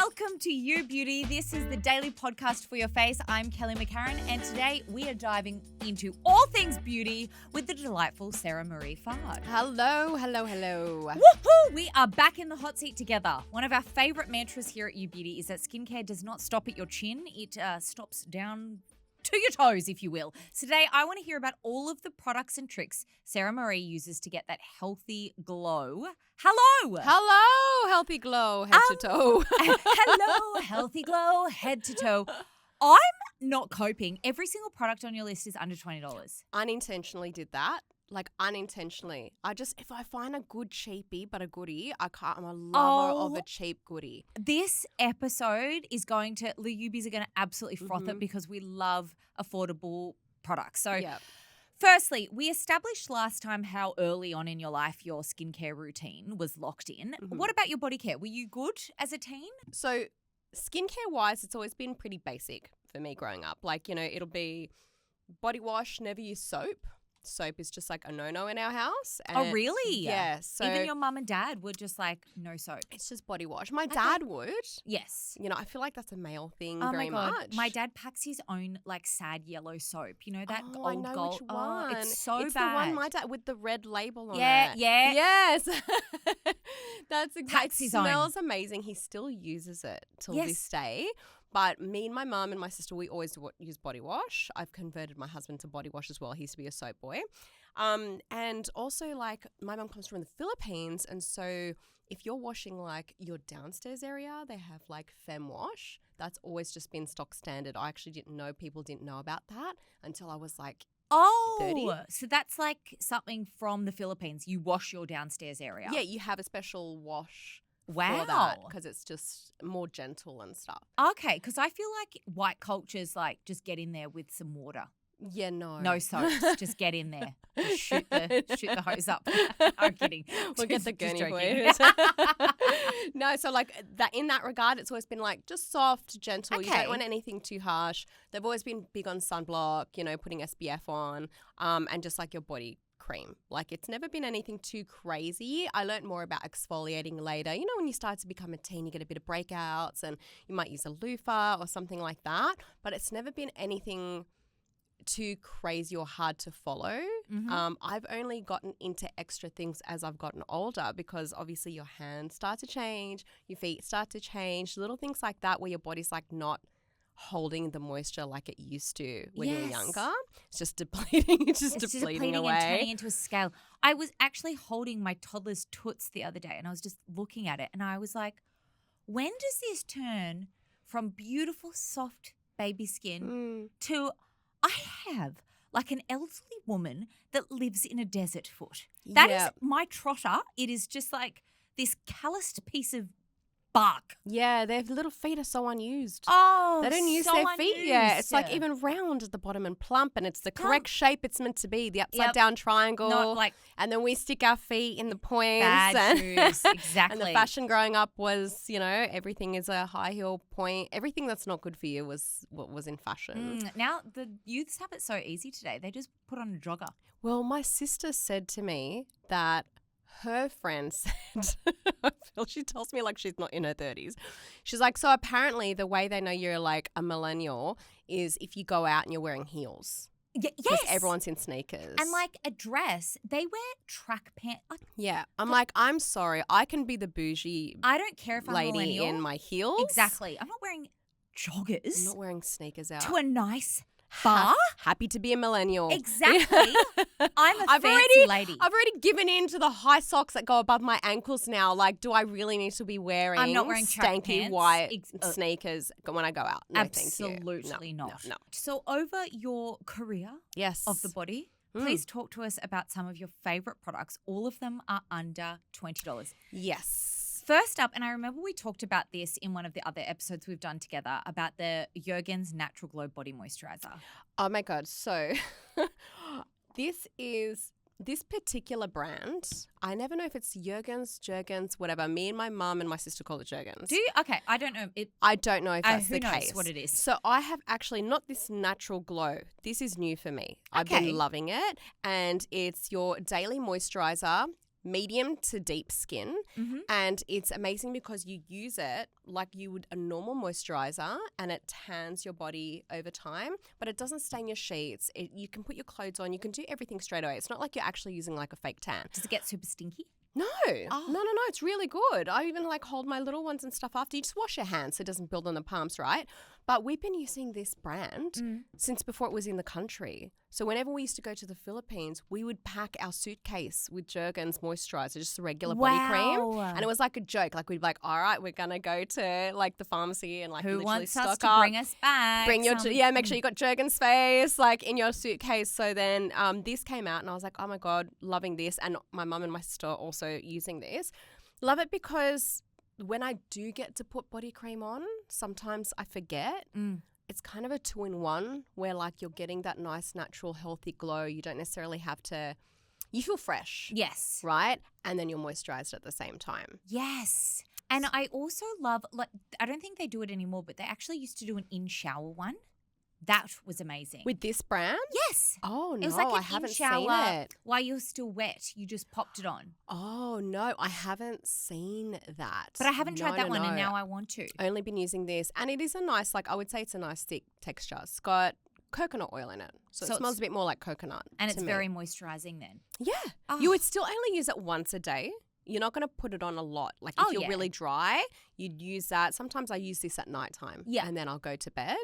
Welcome to You Beauty. This is the daily podcast for your face. I'm Kelly McCarran, and today we are diving into all things beauty with the delightful Sarah Marie Fard. Hello. Woohoo! We are back in the hot seat together. One of our favourite mantras here at You Beauty is that skincare does not stop at your chin. It stops down to your toes, if you will. So today, I want to hear about all of the products and tricks Sarah Marie uses to get that healthy glow. Hello, healthy glow, head to toe. Hello, healthy glow, head to toe. I'm not coping. Every single product on your list is under $20. Unintentionally did that. Unintentionally. If I find a good cheapie, but a goodie, I'm a lover of a cheap goodie. This episode is the Ubies are going to absolutely froth it because we love affordable products. So, Firstly, we established last time how early on in your life your skincare routine was locked in. What about your body care? Were you good as a teen? So, skincare-wise, it's always been pretty basic for me growing up. It'll be body wash, never use soap. Soap is just like a no-no in our house. Oh, really? Yeah. So even your mum and dad would just like, no soap. It's just body wash. My dad would. Yes. I feel like that's a male thing my God. much. My dad packs his own sad yellow soap. You know that old I know gold. which one. It's so it's bad. the one my dad with the red label on it. Yeah. Yes. That's exactly. Packs his own. Smells amazing. He still uses it till this day. But me and my mum and my sister, we always use body wash. I've converted my husband to body wash as well. He used to be a soap boy. And also, my mum comes from the Philippines. And so if you're washing, your downstairs area, they have, Fem Wash. That's always just been stock standard. I actually didn't know people didn't know about that until I was, 30. So that's something from the Philippines. You wash your downstairs area. Yeah, you have a special wash. Wow. For that, because it's just more gentle and stuff. Okay, because I feel like white culture's just get in there with some water. Yeah, no. No soaps. Just get in there. Just shoot the hose up. I'm kidding. We'll get the gurney for you. No, so that in that regard, it's always been just soft, gentle. Okay. You don't want anything too harsh. They've always been big on sunblock, putting SPF on, and just your body cream. It's never been anything too crazy. I learned more about exfoliating later. When you start to become a teen, you get a bit of breakouts and you might use a loofah or something like that. But it's never been anything too crazy or hard to follow. I've only gotten into extra things as I've gotten older because obviously your hands start to change, your feet start to change, little things like that where your body's not holding the moisture like it used to when you're younger. It's just depleting. It's just depleting away. And turning into a scale. I was actually holding my toddler's toots the other day and I was just looking at it and I was like, when does this turn from beautiful, soft baby skin to I have an elderly woman that lives in a desert foot? That is my trotter. It is just this calloused piece of bark. Yeah, their little feet are so unused. Oh, they don't use so their feet. unused. Yeah, it's even round at the bottom and plump, and it's the correct shape it's meant to be. The upside down triangle. Not and then we stick our feet in the points. Bad shoes, exactly. And the fashion growing up was, everything is a high heel point. Everything that's not good for you was what was in fashion. Now the youths have it so easy today. They just put on a jogger. Well, my sister said to me that her friend said, she tells me she's not in her 30s. She's so apparently the way they know you're a millennial is if you go out and you're wearing heels. Yes. Because everyone's in sneakers. And a dress, they wear track pants. Yeah. I'm sorry. I can be the bougie I don't care if I'm lady millennial. in my heels. Exactly. I'm not wearing joggers. I'm not wearing sneakers out. To a nice bar. Happy to be a millennial. Exactly. I'm a fancy lady. I've already given in to the high socks that go above my ankles now. Do I really need to be wearing I'm not wearing track stanky pants. white sneakers when I go out? No, absolutely thank you. not. No. So over your career of the body, please talk to us about some of your favourite products. All of them are under $20. Yes. First up, and I remember we talked about this in one of the other episodes we've done together about the Jergens Natural Glow Body Moisturizer. Oh my God. So this particular brand, I never know if it's Jergens, whatever. Me and my mum and my sister call it Jergens. Do you? Okay, I don't know. I don't know if that's who the knows case. What it is. So I have actually not this natural glow. This is new for me. I've been loving it. And it's your daily moisturizer medium to deep skin. Mm-hmm. And it's amazing because you use it like you would a normal moisturizer and it tans your body over time, but it doesn't stain your sheets. You can put your clothes on. You can do everything straight away. It's not like you're actually using like a fake tan. Does it get super stinky? No, Oh. no. It's really good. I even like hold my little ones and stuff after. You just wash your hands so it doesn't build on the palms, right? But we've been using this brand since before it was in the country. So whenever we used to go to the Philippines, we would pack our suitcase with Jergens moisturizer, just a regular body cream. And it was like a joke. Like we'd be like, all right, we're going to go to like the pharmacy and like Who literally wants stock us to up. bring us back? Bring your make sure you got Jergens face like in your suitcase. So then this came out and I was like, oh my God, loving this. And my mum and my sister are also using this. Love it because when I do get to put body cream on, sometimes I forget. It's kind of a 2-in-1 where like you're getting that nice, natural, healthy glow. You don't necessarily have to, you feel fresh. Yes. Right? And then you're moisturized at the same time. Yes. And I also love, like, I don't think they do it anymore, but they actually used to do an in-shower one. That was amazing. With this brand? Yes. Oh, no, It was like I haven't seen in-shower it. while you're still wet. You just popped it on. Oh, no, I haven't seen that. But I haven't tried No, that no, one, and no. now I want to. Only been using this. And it is a nice, like, I would say it's a nice thick texture. It's got coconut oil in it. So it smells a bit more like coconut. And to it's me. very moisturizing then. Yeah. Oh. You would still only use it once a day. You're not going to put it on a lot. Like if Oh, you're yeah. really dry, you'd use that. Sometimes I use this at nighttime. Yeah. And then I'll go to bed.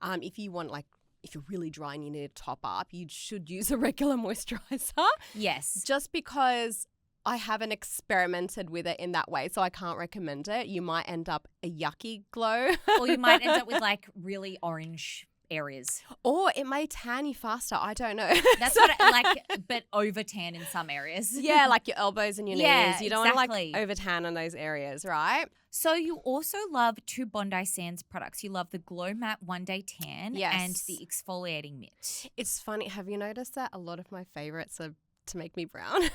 If you want like, if you're really dry and you need to top up, you should use a regular moisturizer. Yes. Just because I haven't experimented with it in that way, so I can't recommend it. You might end up a yucky glow. Or you might end up with like really orange areas. Or it may tan you faster. I don't know. That's what I like, but over tan in some areas. Yeah, like your elbows and your Yeah, knees. You don't exactly. want to like over tan in those areas, right? So you also love two Bondi Sands products. You love the Glow Matte One Day Tan Yes. and the exfoliating mitt. It's funny. Have you noticed that a lot of my favorites are to make me brown?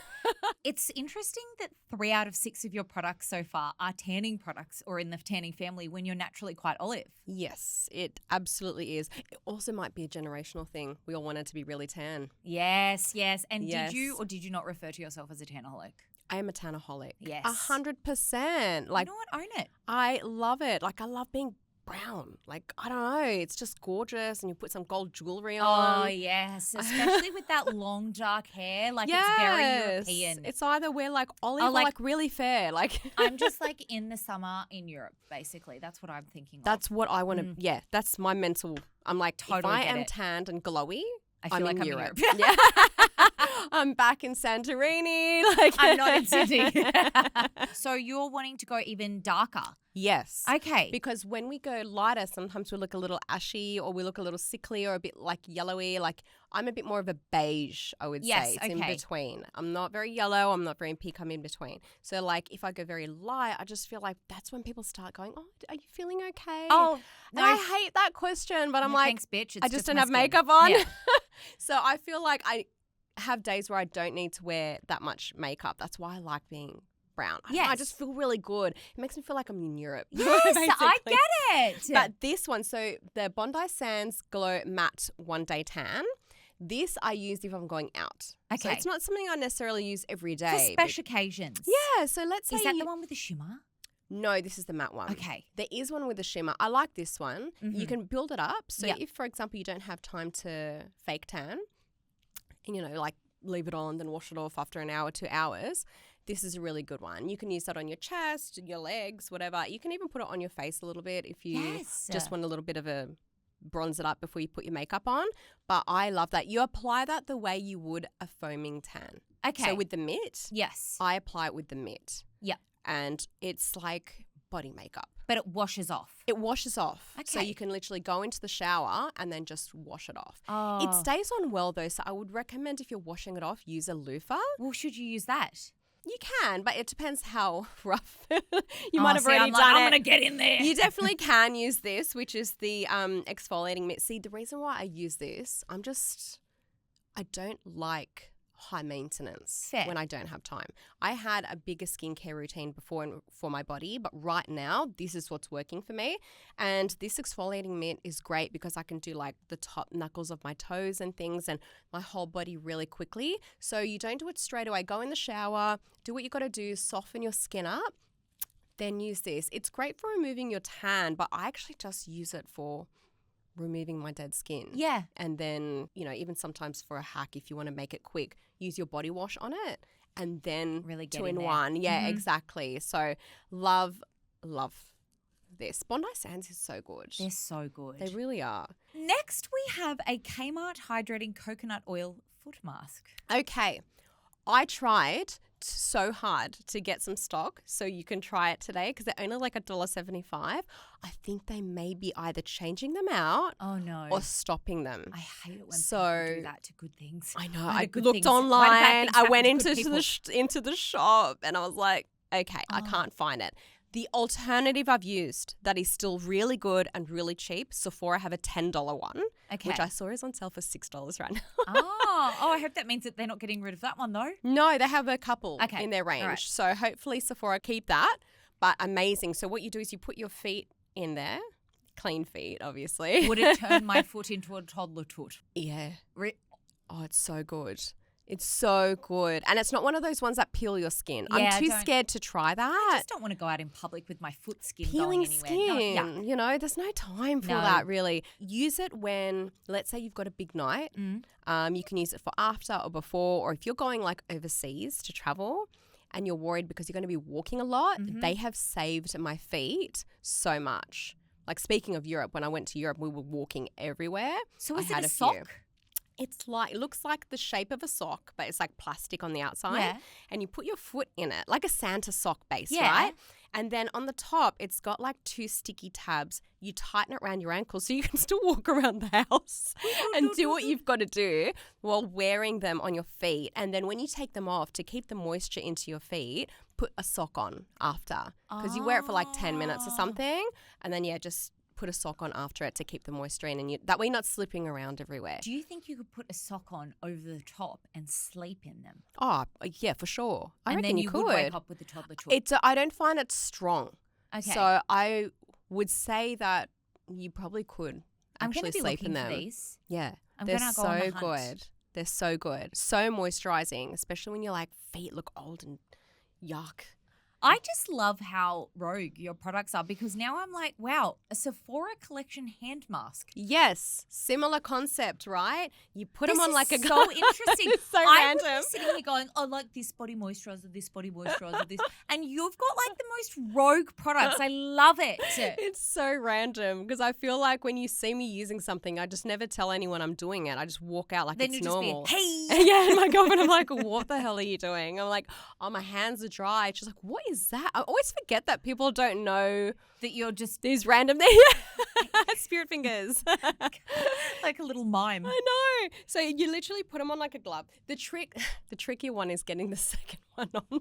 It's interesting that 3 out of 6 of your products so far are tanning products or in the tanning family when you're naturally quite olive. Yes, it absolutely is. It also might be a generational thing. We all wanted to be really tan. Yes, yes. And Yes. did you or did you not refer to yourself as a tanaholic? I am a tanaholic. Yes. 100%. Like you know what? Own it. I love it. Like I love being brown. Like I don't know. It's just gorgeous, and you put some gold jewelry on. Oh, yes. Especially with that long, dark hair. Like, yes. it's very European. It's either we're like olive Oh, or like- like really fair. Like I'm just like in the summer in Europe, basically. That's what I'm thinking of. that's what I want to. Yeah, that's my mental. I'm like, Totally if I get am it. tanned and glowy, I feel I'm like in I'm Europe. in Europe. Yeah. I'm back in Santorini. Like I'm not in Sydney. So you're wanting to go even darker. Yes. Okay. Because when we go lighter, sometimes we look a little ashy or we look a little sickly or a bit like yellowy. Like I'm a bit more of a beige, I would Yes, say. It's in okay. between. I'm not very yellow. I'm not very pink. I'm in between. So like if I go very light, I just feel like that's when people start going, oh, are you feeling okay? Oh, And I hate that question, but I'm no, like, thanks, bitch. It's I just don't my have skin. makeup on. Yeah. So I feel like I have days where I don't need to wear that much makeup. That's why I like being brown. I don't know, I Yes. just feel really good. It makes me feel like I'm in Europe. Yes, I basically. get it. But this one, so the Bondi Sands Glow Matte One Day Tan, this I use if I'm going out. So Okay. it's not something I necessarily use every For day. special occasions. Yeah, so let's say Is that you- the one with the shimmer? No, this is the matte one. Okay. There is one with a shimmer. I like this one. You Mhm. can build it up. So Yeah. if, for example, you don't have time to fake tan and, you know, like leave it on, then wash it off after an hour, 2 hours, this is a really good one. You can use that on your chest, your legs, whatever. You can even put it on your face a little bit if you Yes. just want a little bit of a bronze it up before you put your makeup on. But I love that. You apply that the way you would a foaming tan. Okay. So with the mitt, Yes. I apply it with the mitt. Yeah. And it's like body makeup. But it washes off. It washes off. So Okay. you can literally go into the shower and then just wash it off. Oh. It stays on well though, so I would recommend if you're washing it off, use a loofah. Well, should you use that? You can, but it depends how rough you Oh, might have see, already I'm like, done I'm it. gonna get in there. You definitely can use this, which is the exfoliating mitt. See, the reason why I use this, I don't like high maintenance Fair. when I don't have time. I had a bigger skincare routine before for my body, but right now this is what's working for me. And this exfoliating mitt is great because I can do like the top knuckles of my toes and things and my whole body really quickly. So you don't do it straight away. Go in the shower, do what you got to do, soften your skin up, then use this. It's great for removing your tan, but I actually just use it for removing my dead skin. Yeah. And then, even sometimes for a hack, if you want to make it quick, use your body wash on it and then Really get 2 in in there. 1. Yeah, Mhm. exactly. So love this. Bondi Sands is so good. They're so good. They really are. Next, we have a Kmart Hydrating Coconut Oil Foot Mask. Okay. I tried so hard to get some stock so you can try it today because they're only like $1.75. I think they may be either changing them out Oh, no. or stopping them. I hate it when So- people do that to good things. I know. Why do I good looked things- why do bad online. things I happen went to into good people? into the shop and I was like, okay, I Oh. can't find it. The alternative I've used that is still really good and really cheap, Sephora have a $10 one, Okay. which I saw is on sale for $6 right now. Oh, I hope that means that they're not getting rid of that one though. No, they have a couple Okay, in their range. all right. So hopefully Sephora keep that, but amazing. So what you do is you put your feet in there, clean feet, obviously. Would it turn my foot into a toddler foot? Yeah. Re- Oh, it's so good. It's so good. And it's not one of those ones that peel your skin. Yeah, I I'm too don't- scared to try I that. just don't want to go out in public with my foot skin Peeling going anywhere. No, skin, there's no time for No. that really. Use it when, let's say you've got a big night. You can use it for after or before, or if you're going like overseas to travel and you're worried because you're going to be walking a lot, Mm-hmm. they have saved my feet so much. Like speaking of Europe, when I went to Europe, we were walking everywhere. So I is it had a a few. sock? It looks like the shape of a sock, but it's like plastic on the outside. Yeah. And you put your foot in it, like a Santa sock base, Yeah. right? And then on the top, it's got like 2 sticky tabs. You tighten it around your ankles so you can still walk around the house and do what you've got to do while wearing them on your feet. And then when you take them off, to keep the moisture into your feet, put a sock on after. Because you wear it for like 10 minutes or Ah. something. And then, just put a sock on after it to keep the moisture in. And that way you're not slipping around everywhere. Do you think you could put a sock on over the top and sleep in them? Oh, yeah, for sure. I and reckon then you would could. wake up with the toddler foot. I don't find it strong. Okay. So I would say that you probably could I'm actually going to be sleep looking in for them. these. Yeah. I'm They're gonna go so on the hunt. good. They're so good. So moisturizing, especially when your like feet look old and yuck. I just love how rogue your products are because now I'm like, wow, a Sephora collection hand mask. Yes, similar concept, right? You put them This on is like a so interesting. It's so I would random. be sitting here going, I like this body moisturizer, this, and you've got like the most rogue products. I love it. It's so random because I feel like when you see me using something, I just never tell anyone I'm doing it. I just walk out like Then it's you just normal. be, hey. Yeah, and my girlfriend, I'm like, what the hell are you doing? I'm like, oh, my hands are dry. She's like, what is that? I always forget that people don't know That you're just these random things. Spirit fingers. like a little mime. I know. So you literally put them on like a glove. The tricky one is getting the second one on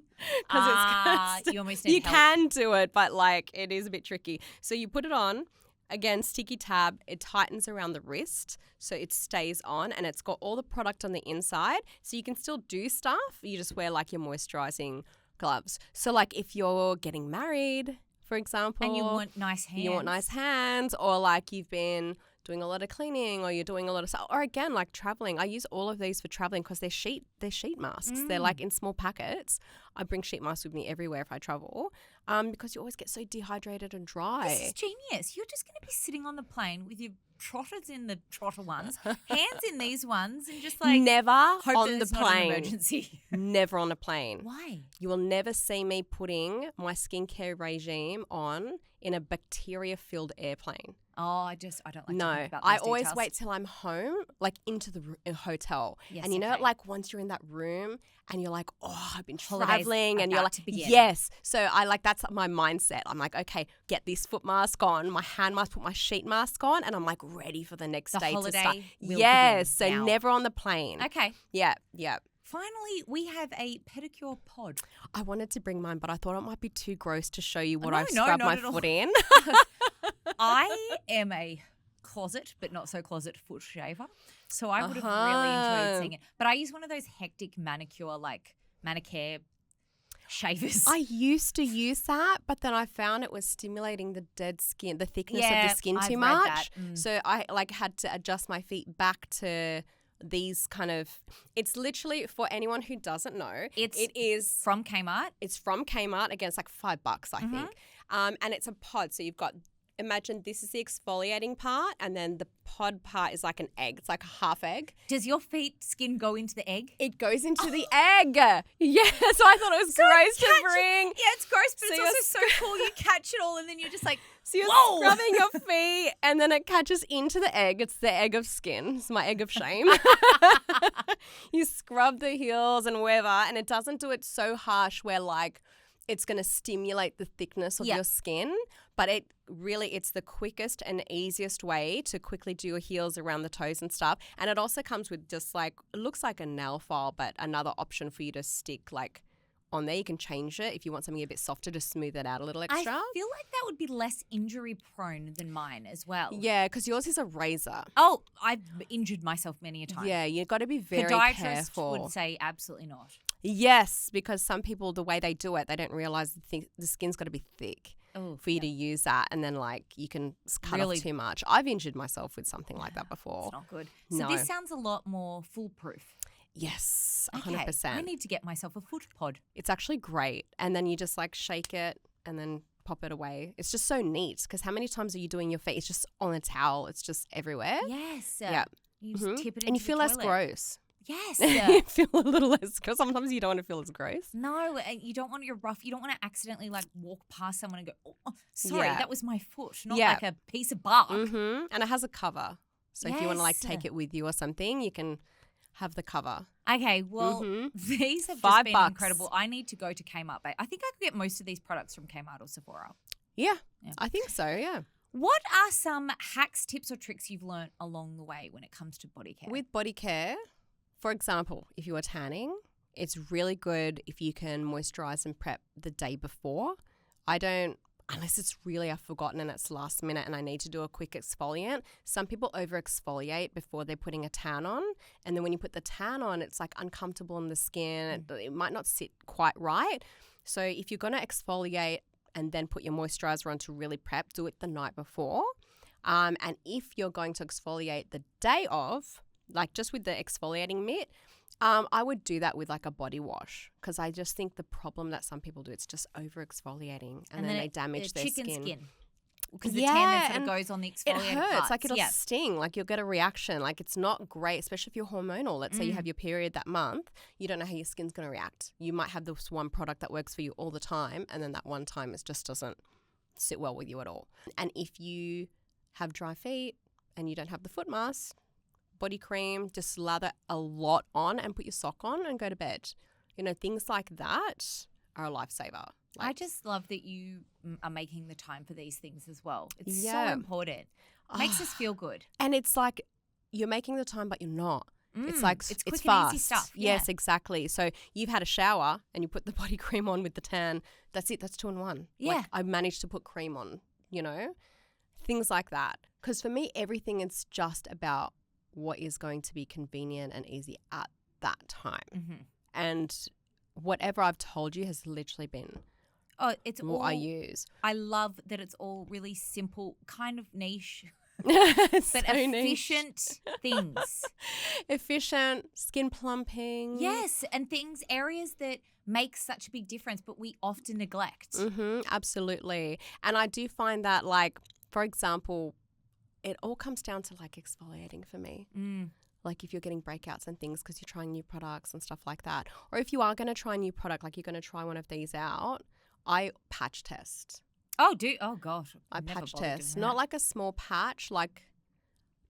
because You almost need you help. can do it, but like it is a bit tricky. So you put it on. Again, sticky tab, it tightens around the wrist so it stays on and it's got all the product on the inside. So you can still do stuff. You just wear like your moisturizing gloves. So like if you're getting married, for example. And you want nice hands. You want nice hands, or like you've been doing a lot of cleaning, or you're doing a lot of stuff, or again like traveling. I use all of these for traveling because they're sheet masks. They're like in small packets. I bring sheet masks with me everywhere if I travel, because you always get so dehydrated and dry. This is genius. You're just going to be sitting on the plane with your trotters in the trotter ones, hands in these ones, and just like Never hope on that the it's not an plane. emergency. Never on a plane. Why? You will never see me putting my skincare regime on in a bacteria-filled airplane. Oh, I don't like to No, think about I those always details. wait till I'm home, like into the hotel. Yes, and you know, okay. like once you're in that room and you're like, oh, I've been Holiday's traveling, and you're about like, to begin. yes. So I like that's my mindset. I'm like, okay, get this foot mask on, my hand mask, put my sheet mask on, and I'm like ready for the next The day to start. holiday will Yes, begin so now. never on the plane. Okay. Yeah, yeah. Finally, we have a pedicure pod. I wanted to bring mine, but I thought it might be too gross to show you what No, I've no, scrubbed not my at all. foot in. I am a closet, but not so closet foot shaver. So I would have really enjoyed seeing it. But I use one of those hectic manicure, like manicare shavers. I used to use that, but then I found it was stimulating the dead skin, the thickness of the skin I've too read much. that. So I like had to adjust my feet back to these kind of. It's literally, for anyone who doesn't know, it is From Kmart. It's from Kmart. Again, it's like $5, I think. And it's a pod. So you've got, imagine this is the exfoliating part, and then the pod part is like an egg. It's like a half egg. Does your feet skin go into the egg? It goes into the egg. Yeah. So I thought it was gross to bring. Yeah, it's gross, but So it's you're also so cool. You catch it all and then you're just like, So you're whoa. scrubbing your feet, and then it catches into the egg. It's the egg of skin. It's my egg of shame. You scrub the heels and wherever, and it doesn't do it so harsh where like it's going to stimulate the thickness of your skin. But it's the quickest and easiest way to quickly do your heels around the toes and stuff. And it also comes with just like, it looks like a nail file, but another option for you to stick like on there. You can change it if you want something a bit softer to smooth it out a little extra. I feel like that would be less injury prone than mine as well. Yeah, because yours is a razor. Oh, I've injured myself many a time. Yeah, you've got to be very Podiatrist careful. would say absolutely not. Yes, because some people, the way they do it, they don't realize the skin's got to be thick for you to use that, and then like you can cut off too much. I've injured myself with something like that before. It's not good. So this sounds a lot more foolproof. Yes, 100%. Okay, I need to get myself a foot pod. It's actually great. And then you just like shake it and then pop it away. It's just so neat, because how many times are you doing your feet? It's just on a towel. It's just everywhere. Yes. Yeah. You just tip it into and you feel the less toilet. gross. Yes. You feel a little less, because sometimes you don't want to feel as gross. No, you don't want your rough. You don't want to accidentally like walk past someone and go, oh, sorry, Yeah. that was my foot, not like a piece of bark. And it has a cover. So if you want to like Yes. take it with you or something, you can have the cover. Okay, well, these have just $5. been incredible. I need to go to Kmart. But I think I could get most of these products from Kmart or Sephora. Yeah, I think so, yeah. What are some hacks, tips, or tricks you've learnt along the way when it comes to body care? With body care, for example, if you are tanning, it's really good if you can moisturize and prep the day before. I don't, unless it's really I've forgotten and it's last minute and I need to do a quick exfoliant. Some people over exfoliate before they're putting a tan on, and then when you put the tan on, it's like uncomfortable in the skin. It might not sit quite right. So if you're going to exfoliate and then put your moisturizer on to really prep, do it the night before. And if you're going to exfoliate the day of, like just with the exfoliating mitt, I would do that with like a body wash, because I just think the problem that some people do, it's just over exfoliating and then they damage their chicken skin. Because the tan that sort of goes on the It exfoliated hurts, parts. like it'll sting, like you'll get a reaction. Like it's not great, especially if you're hormonal. Let's say you have your period that month, you don't know how your skin's going to react. You might have this one product that works for you all the time, and then that one time it just doesn't sit well with you at all. And if you have dry feet and you don't have the foot mask, body cream, just lather a lot on and put your sock on and go to bed. You know, things like that are a lifesaver. I just love that you are making the time for these things as well. It's so Yeah. important. Makes us feel good. And it's like you're making the time, but you're not. It's like it's quick and fast. easy stuff. Yes, exactly. So you've had a shower and you put the body cream on with the tan. That's it. That's 2 in 1. Yeah. Like, I managed to put cream on, you know, things like that. Because for me, everything is just about what is going to be convenient and easy at that time. Mm-hmm. And whatever I've told you has literally been Oh, it's what all. I use. I love that it's all really simple, kind of niche, It's but so niche. efficient things. Efficient, skin plumping. Yes, and areas that make such a big difference, but we often neglect. Absolutely. And I do find that, like, for example, it all comes down to like exfoliating for me. Like if you're getting breakouts and things because you're trying new products and stuff like that. Or if you are going to try a new product, like you're going to try one of these out, I patch test. Oh gosh. I I've never patch bothered test. doing Not that. like a small patch, like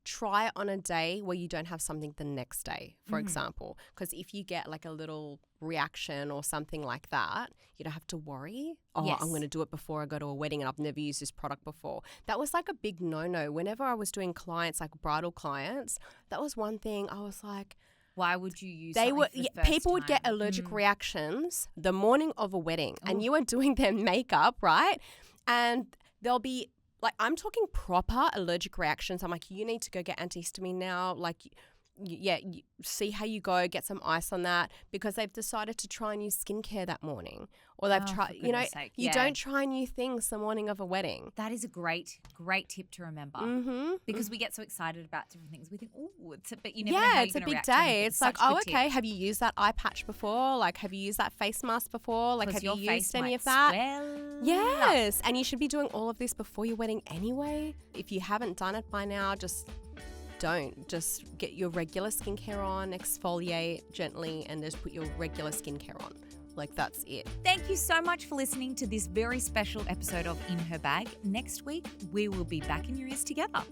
try it on a day where you don't have something the next day, for example. Because if you get like a little reaction or something like that, you don't have to worry. Oh, Yes. I'm going to do it before I go to a wedding and I've never used this product before. That was like a big no-no. Whenever I was doing clients, like bridal clients, that was one thing I was like, Why would you use they something were for the first people would get time? allergic reactions the morning of a wedding, and you are doing their makeup, right? And they'll be like, I'm talking proper allergic reactions. I'm like, you need to go get antihistamine now. Like, see how you go, get some ice on that, because they've decided to try new skincare that morning, or they've Oh, tried, for goodness sake, you yeah. don't try new things the morning of a wedding. That is a great tip to remember. Mm-hmm. Because we get so excited about different things. We think, oh, but you never know how Yeah, you're it's a gonna big react to anything. day. It's like, Such a oh, good tip. okay, have you used that eye patch before? Like, have you used that face mask before? Like, 'Cause have you your face used any might of that? swell up. Yes, and you should be doing all of this before your wedding anyway. If you haven't done it by now, just don't. Just get your regular skincare on, exfoliate gently, and just put your regular skincare on. Like, that's it. Thank you so much for listening to this very special episode of In Her Bag. Next week, we will be back in your ears together.